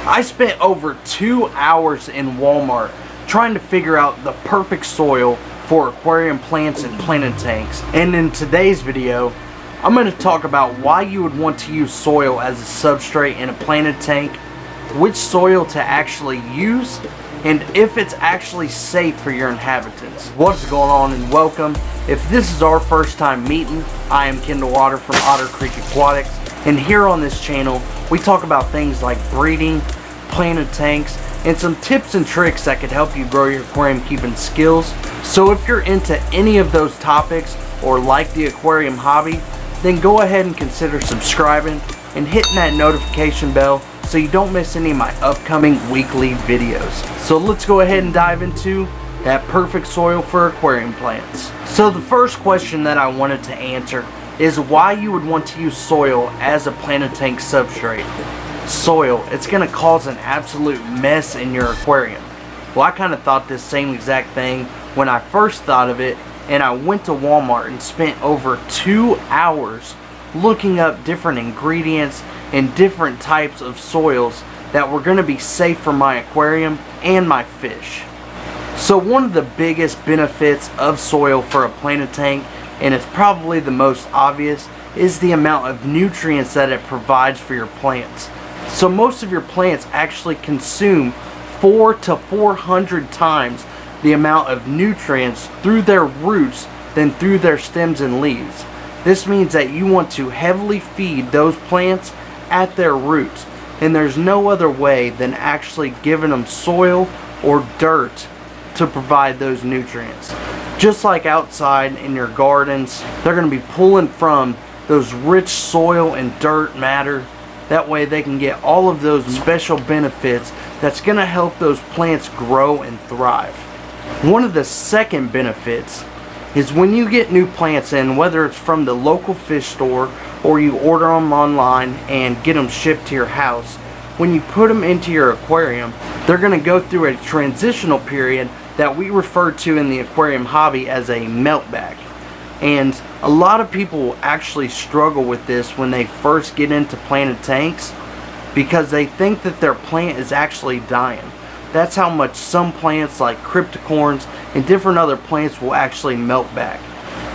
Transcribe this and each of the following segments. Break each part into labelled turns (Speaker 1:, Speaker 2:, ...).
Speaker 1: I spent over 2 hours in Walmart trying to figure out the perfect soil for aquarium plants and planted tanks. And in today's video, I'm going to talk about why you would want to use soil as a substrate in a planted tank, which soil to actually use, and if it's actually safe for your inhabitants. What's going on, and welcome. If this is our first time meeting, I am Otter from Otter Creek Aquatics, and here on this channel we talk about things like breeding, planted tanks, and some tips and tricks that could help you grow your aquarium keeping skills. So if you're into any of those topics or like the aquarium hobby, then go ahead and consider subscribing and hitting that notification bell so you don't miss any of my upcoming weekly videos. So let's go ahead and dive into that perfect soil for aquarium plants. So the first question that I wanted to answer is why you would want to use soil as a planted tank substrate. Soil, it's going to cause an absolute mess in your aquarium. Well, I kind of thought this same exact thing when I first thought of it, and I went to Walmart and spent over 2 hours looking up different ingredients and different types of soils that were going to be safe for my aquarium and my fish. So one of the biggest benefits of soil for a planted tank, and it's probably the most obvious, is the amount of nutrients that it provides for your plants. So most of your plants actually consume 400 to 400 times the amount of nutrients through their roots than through their stems and leaves. This means that you want to heavily feed those plants at their roots, and there's no other way than actually giving them soil or dirt to provide those nutrients. Just like outside in your gardens, they're going to be pulling from those rich soil and dirt matter. That way they can get all of those special benefits that's going to help those plants grow and thrive. One of the second benefits is when you get new plants in, whether it's from the local fish store or you order them online and get them shipped to your house, when you put them into your aquarium, they're going to go through a transitional period that we refer to in the aquarium hobby as a meltback. And a lot of people actually struggle with this when they first get into planted tanks because they think that their plant is actually dying. That's how much some plants like cryptocorns and different other plants will actually melt back.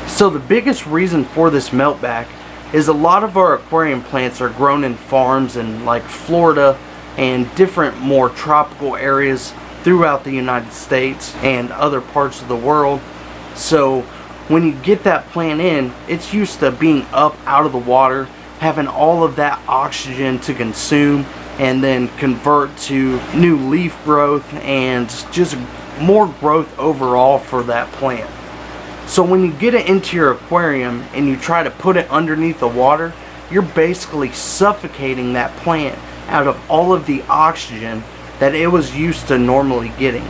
Speaker 1: So the biggest reason for this meltback is a lot of our aquarium plants are grown in farms in like Florida and different more tropical areas throughout the United States and other parts of the world. So when you get that plant in, it's used to being up out of the water, having all of that oxygen to consume and then convert to new leaf growth and just more growth overall for that plant. So when you get it into your aquarium and you try to put it underneath the water, you're basically suffocating that plant out of all of the oxygen that it was used to normally getting.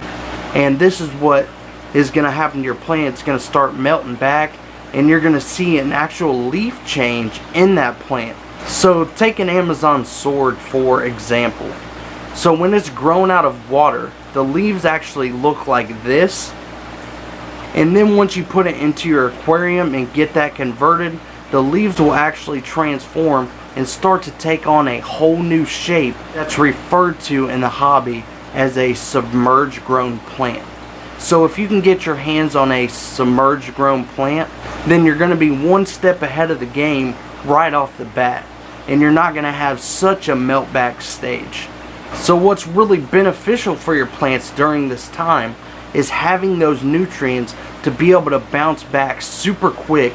Speaker 1: And this is what is going to happen to your plant. It's going to start melting back, and you're going to see an actual leaf change in that plant. So take an Amazon sword for example. So when it's grown out of water, the leaves actually look like this, and then once you put it into your aquarium and get that converted, the leaves will actually transform and start to take on a whole new shape that's referred to in the hobby as a submerged grown plant. So if you can get your hands on a submerged grown plant, then you're going to be one step ahead of the game right off the bat, and you're not going to have such a meltback stage. So what's really beneficial for your plants during this time is having those nutrients to be able to bounce back super quick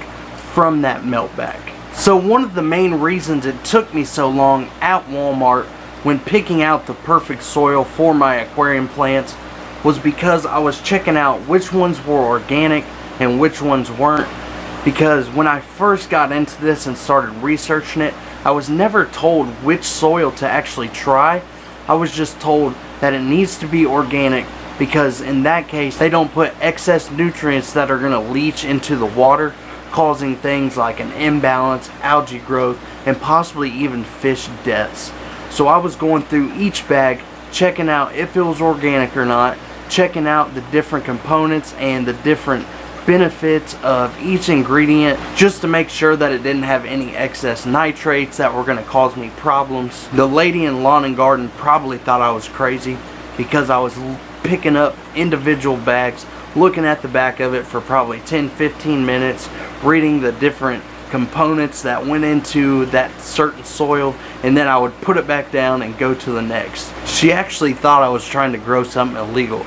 Speaker 1: from that meltback. So one of the main reasons it took me so long at Walmart when picking out the perfect soil for my aquarium plants was because I was checking out which ones were organic and which ones weren't. Because when I first got into this and started researching it, I was never told which soil to actually try. I was just told that it needs to be organic because in that case they don't put excess nutrients that are going to leach into the water, causing things like an imbalance, algae growth, and possibly even fish deaths. So I was going through each bag, checking out if it was organic or not, checking out the different components and the different benefits of each ingredient just to make sure that it didn't have any excess nitrates that were going to cause me problems. The lady in lawn and garden probably thought I was crazy because I was picking up individual bags, looking at the back of it for probably 10-15 minutes, reading the different components that went into that certain soil, and then I would put it back down and go to the next. She actually thought I was trying to grow something illegal.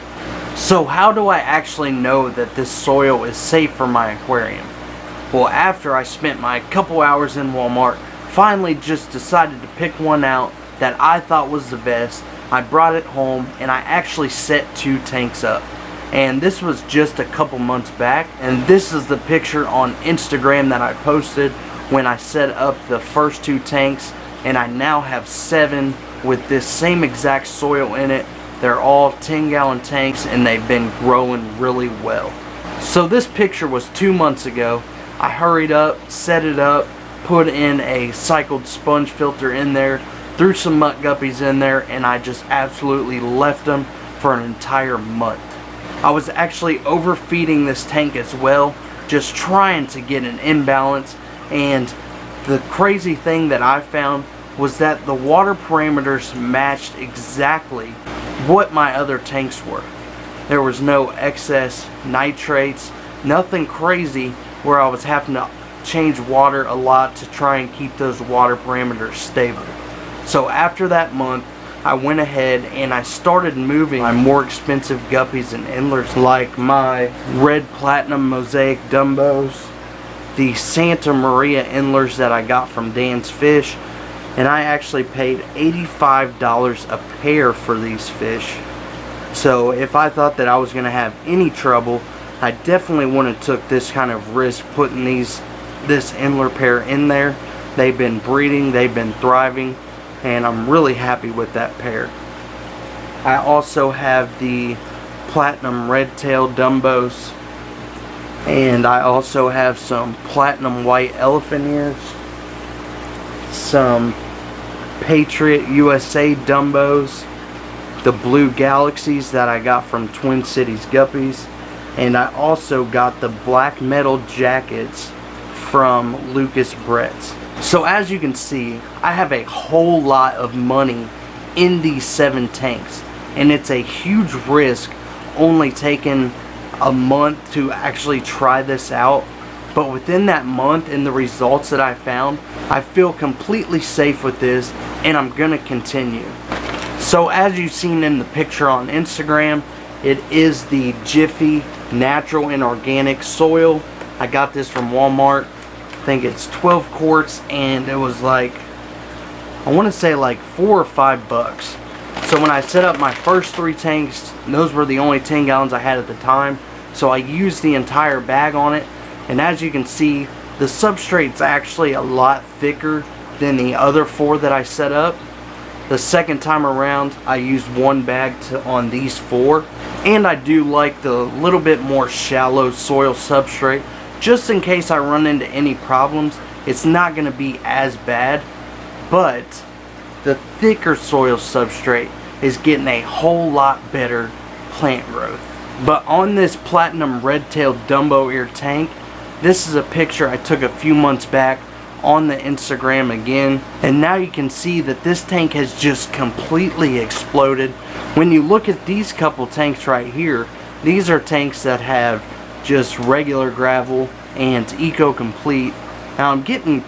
Speaker 1: So how do I actually know that this soil is safe for my aquarium? Well, after I spent my couple hours in Walmart, finally just decided to pick one out that I thought was the best. I brought it home and I actually set 2 tanks up. And this was just a couple months back, and this is the picture on Instagram that I posted when I set up the first 2 tanks, and I now have 7 with this same exact soil in it. They're all 10-gallon tanks and they've been growing really well. So this picture was 2 months ago. I hurried up, set it up, put in a cycled sponge filter in there, threw some muck guppies in there, and I just absolutely left them for an entire month. I was actually overfeeding this tank as well, just trying to get an imbalance, and the crazy thing that I found was that the water parameters matched exactly what my other tanks were. There was no excess nitrates, nothing crazy where I was having to change water a lot to try and keep those water parameters stable. So after that month, I went ahead and I started moving my more expensive guppies and endlers, like my red platinum mosaic dumbos, the Santa Maria endlers that I got from Dan's Fish, and I actually paid $85 a pair for these fish. So if I thought that I was going to have any trouble, I definitely wouldn't have took this kind of risk putting this endler pair in there. They've been breeding, they've been thriving, and I'm really happy with that pair. I also have the platinum red-tailed dumbos, and I also have some platinum white elephant ears, some Patriot USA dumbos, the blue galaxies that I got from Twin Cities Guppies, and I also got the black metal jackets from Lucas Brett's. So as you can see, I have a whole lot of money in these 7 tanks, and it's a huge risk only taking a month to actually try this out. But within that month and the results that I found, I feel completely safe with this, and I'm gonna continue. So as you've seen in the picture on Instagram, it is the Jiffy Natural and Organic Soil. I got this from Walmart. I think it's 12 quarts, and it was like, I want to say like $4 or $5. So when I set up my first 3 tanks, those were the only 10 gallons I had at the time, so I used the entire bag on it. And as you can see, the substrate's actually a lot thicker than the other 4 that I set up. The second time around, I used 1 bag on these 4, and I do like the little bit more shallow soil substrate. Just in case I run into any problems, it's not going to be as bad, but the thicker soil substrate is getting a whole lot better plant growth. But on this platinum red-tailed Dumbo ear tank, this is a picture I took a few months back on the Instagram again, and now you can see that this tank has just completely exploded. When you look at these couple tanks right here, these are tanks that have just regular gravel and Eco Complete. Now I'm getting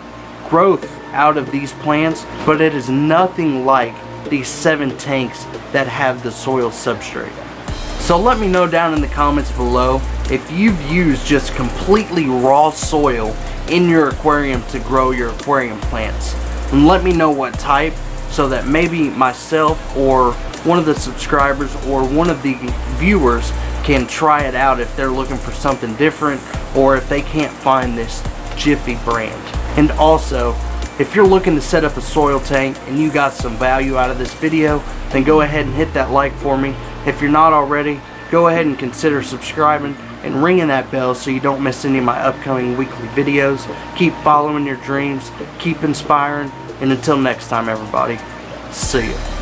Speaker 1: growth out of these plants, but it is nothing like these 7 tanks that have the soil substrate. So let me know down in the comments below if you've used just completely raw soil in your aquarium to grow your aquarium plants, and let me know what type, so that maybe myself or one of the subscribers or one of the viewers can try it out if they're looking for something different, or if they can't find this Jiffy brand. And also, if you're looking to set up a soil tank and you got some value out of this video, then go ahead and hit that like for me. If you're not already, go ahead and consider subscribing and ringing that bell so you don't miss any of my upcoming weekly videos. Keep following your dreams, keep inspiring, and until next time everybody, see ya.